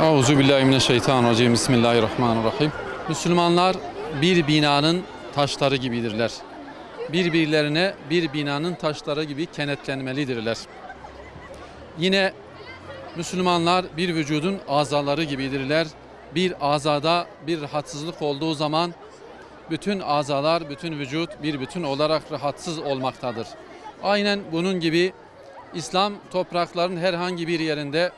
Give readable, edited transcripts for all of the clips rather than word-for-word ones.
Euzubillahimineşşeytanirracim. Bismillahirrahmanirrahim. Müslümanlar bir binanın taşları gibidirler. Birbirlerine bir binanın taşları gibi kenetlenmelidirler. Yine Müslümanlar bir vücudun azaları gibidirler. Bir azada bir rahatsızlık olduğu zaman bütün azalar, bütün vücut bir bütün olarak rahatsız olmaktadır. Aynen bunun gibi İslam topraklarının herhangi bir yerinde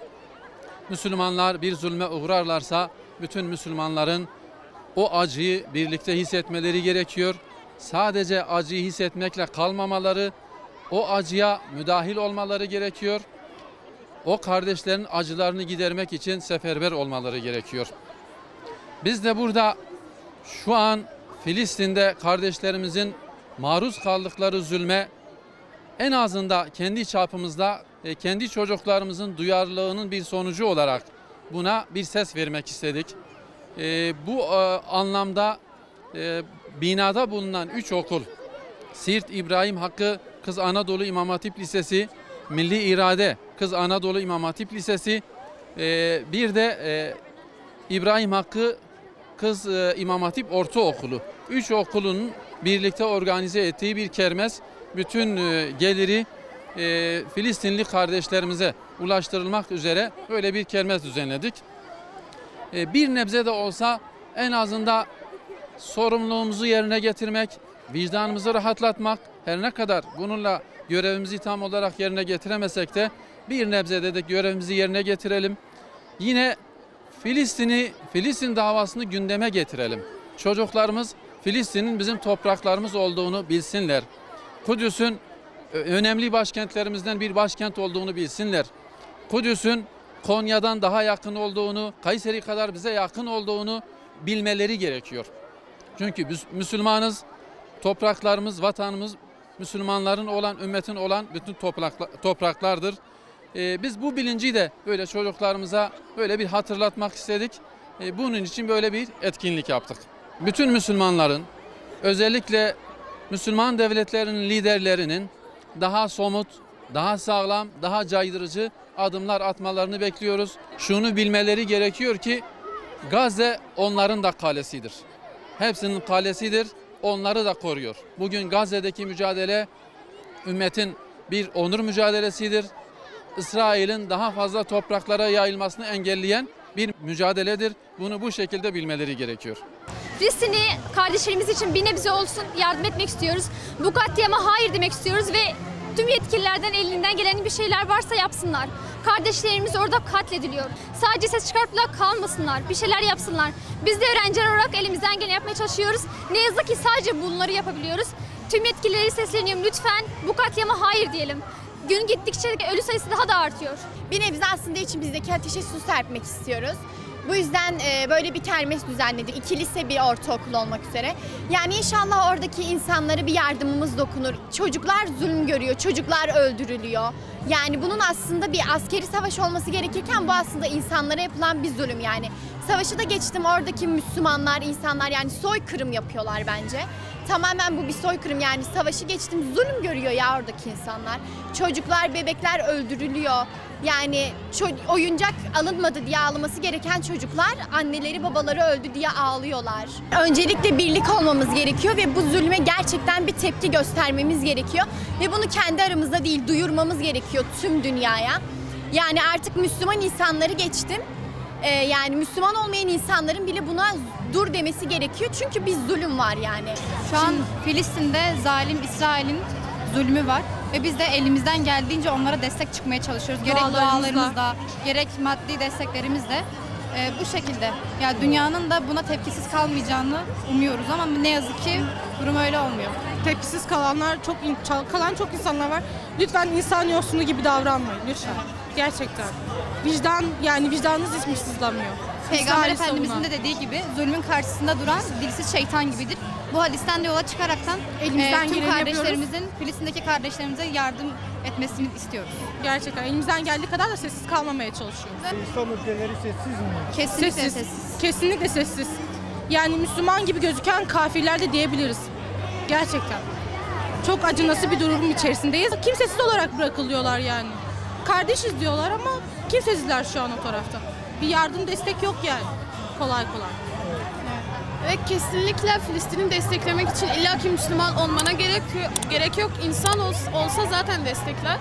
Müslümanlar bir zulme uğrarlarsa bütün Müslümanların o acıyı birlikte hissetmeleri gerekiyor. Sadece acıyı hissetmekle kalmamaları, o acıya müdahil olmaları gerekiyor. O kardeşlerin acılarını gidermek için seferber olmaları gerekiyor. Biz de burada şu an Filistin'de kardeşlerimizin maruz kaldıkları zulme en azından kendi çapımızda kendi çocuklarımızın duyarlılığının bir sonucu olarak buna bir ses vermek istedik. Bu anlamda binada bulunan 3 okul, Siirt İbrahim Hakkı Kız Anadolu İmam Hatip Lisesi, Milli İrade Kız Anadolu İmam Hatip Lisesi, bir de İbrahim Hakkı Kız İmam Hatip Ortaokulu. 3 okulun birlikte organize ettiği bir kermes, bütün geliri Filistinli kardeşlerimize ulaştırılmak üzere böyle bir kermes düzenledik. Bir nebze de olsa en azından sorumluluğumuzu yerine getirmek, vicdanımızı rahatlatmak, her ne kadar bununla görevimizi tam olarak yerine getiremesek de bir nebzede de görevimizi yerine getirelim. Yine Filistin davasını gündeme getirelim. Çocuklarımız Filistin'in bizim topraklarımız olduğunu bilsinler. Kudüs'ün önemli başkentlerimizden bir başkent olduğunu bilsinler. Kudüs'ün Konya'dan daha yakın olduğunu, Kayseri kadar bize yakın olduğunu bilmeleri gerekiyor. Çünkü biz Müslümanız, topraklarımız, vatanımız Müslümanların olan, ümmetin olan bütün topraklardır. Biz bu bilinci de böyle çocuklarımıza böyle bir hatırlatmak istedik. Bunun için böyle bir etkinlik yaptık. Bütün Müslümanların, özellikle Müslüman devletlerinin liderlerinin daha somut, daha sağlam, daha caydırıcı adımlar atmalarını bekliyoruz. Şunu bilmeleri gerekiyor ki Gazze onların da kalesidir. Hepsinin kalesidir, onları da koruyor. Bugün Gazze'deki mücadele ümmetin bir onur mücadelesidir. İsrail'in daha fazla topraklara yayılmasını engelleyen bir mücadeledir. Bunu bu şekilde bilmeleri gerekiyor. Filistinli kardeşlerimiz için bir nebze olsun yardım etmek istiyoruz. Bu katliama hayır demek istiyoruz ve tüm yetkililerden elinden gelen bir şeyler varsa yapsınlar. Kardeşlerimiz orada katlediliyor. Sadece ses çıkartıp kalmasınlar, bir şeyler yapsınlar. Biz de öğrenciler olarak elimizden geleni yapmaya çalışıyoruz. Ne yazık ki sadece bunları yapabiliyoruz. Tüm yetkilileri sesleniyorum, lütfen bu katliama hayır diyelim. Gün gittikçe ölü sayısı daha da artıyor. Bir nebze aslında içimizdeki ateşe su serpmek istiyoruz. Bu yüzden böyle bir kermes düzenledik. 2 lise, bir ortaokul olmak üzere. Yani inşallah oradaki insanlara bir yardımımız dokunur. Çocuklar zulüm görüyor, çocuklar öldürülüyor. Yani bunun aslında bir askeri savaş olması gerekirken bu aslında insanlara yapılan bir zulüm yani. Savaşı da geçtim, oradaki Müslümanlar, insanlar yani soykırım yapıyorlar bence. Tamamen bu bir soykırım yani, savaşı geçtim, zulüm görüyor ya oradaki insanlar. Çocuklar, bebekler öldürülüyor. Yani oyuncak alınmadı diye ağlaması gereken çocuklar anneleri babaları öldü diye ağlıyorlar. Öncelikle birlik olmamız gerekiyor ve bu zulme gerçekten bir tepki göstermemiz gerekiyor. Ve bunu kendi aramızda değil, duyurmamız gerekiyor tüm dünyaya. Yani artık Müslüman insanları geçtim. Yani Müslüman olmayan insanların bile buna dur demesi gerekiyor. Çünkü bir zulüm var yani. Şu an Filistin'de zalim İsrail'in zulmü var. Ve biz de elimizden geldiğince onlara destek çıkmaya çalışıyoruz. Gerek dualarımızla, gerek maddi desteklerimizle bu şekilde. Ya dünyanın da buna tepkisiz kalmayacağını umuyoruz ama ne yazık ki durum öyle olmuyor. Tepkisiz kalan çok insanlar var. Lütfen insan yoksunu gibi davranmayın lütfen. Gerçekten. Vicdanınız hiç mi sızlamıyor? Peygamber Efendimizin de dediği gibi zulmün karşısında duran dilsiz şeytan gibidir. Bu hadisten de yola çıkaraktan tüm kardeşlerimizin, Filistin'deki kardeşlerimize yardım etmesini istiyoruz. Gerçekten elimizden geldiği kadar da sessiz kalmamaya çalışıyoruz. İslam ülkeleri sessiz mi? Kesinlikle sessiz. Kesinlikle sessiz. Yani Müslüman gibi gözüken kafirler de diyebiliriz. Gerçekten. Çok acınası bir durum içerisindeyiz. Kimsesiz olarak bırakılıyorlar yani. Kardeşiz diyorlar ama kimsesizler şu an o tarafta. Bir yardım destek yok yani kolay kolay. Ve kesinlikle Filistin'i desteklemek için illaki Müslüman olmana gerek yok. İnsan olsa zaten destekler.